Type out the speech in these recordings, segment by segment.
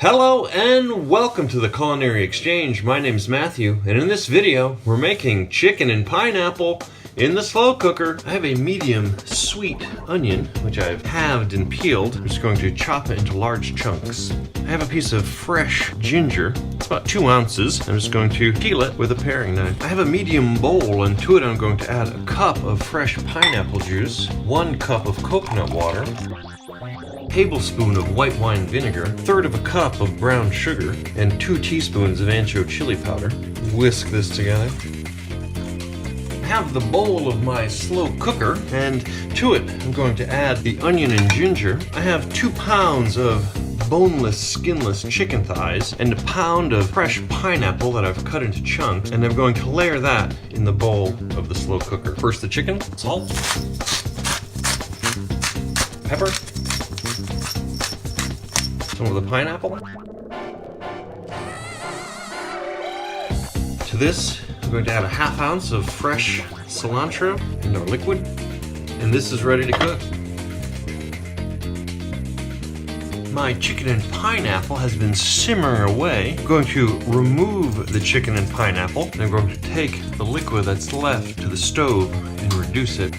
Hello and welcome to the Culinary Exchange. My name's Matthew, and in this video we're making chicken and pineapple in the slow cooker. I have a medium sweet onion which I've halved and peeled. I'm just going to chop it into large chunks. I have a piece of fresh ginger. It's about 2 ounces. I'm just going to peel it with a paring knife. I have a medium bowl, and to it I'm going to add a cup of fresh pineapple juice, 1 cup of coconut water, tablespoon of white wine vinegar, 1/3 of a cup of brown sugar, and 2 teaspoons of ANCHO chili powder. Whisk this together. I have the bowl of my slow cooker, and to it I'm going to add the onion and ginger. I have 2 pounds of boneless, skinless chicken thighs and 1 pound of fresh pineapple that I've cut into chunks, and I'm going to layer that in the bowl of the slow cooker. First the chicken, salt, pepper, some of the pineapple. To this, I'm going to add a 1/2 ounce of fresh cilantro in our liquid, and this is ready to cook. My chicken and pineapple has been simmering away. I'm going to remove the chicken and pineapple, and I'm going to take the liquid that's left to the stove and reduce it.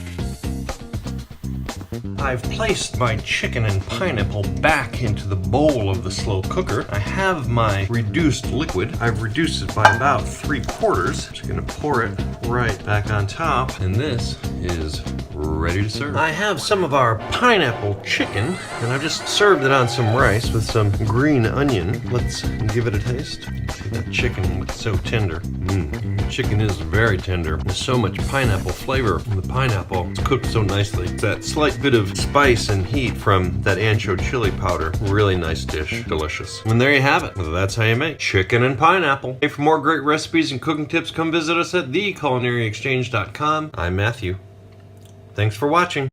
I've placed my chicken and pineapple back into the bowl of the slow cooker. I have my reduced liquid. I've reduced it by about 3/4. Just gonna pour it right back on top, and this is ready to serve. I have some of our pineapple chicken, and I've just served it on some rice with some green onion. Let's give it a taste. See, that chicken looks so tender. The chicken is very tender. There's so much pineapple flavor in the pineapple. It's cooked so nicely. That slight bit of spice and heat from that ANCHO chili powder. Really nice dish. Delicious. And there you have it. That's how you make chicken and pineapple. Hey, for more great recipes and cooking tips, come visit us at theculinaryexchange.com. I'm Matthew. Thanks for watching.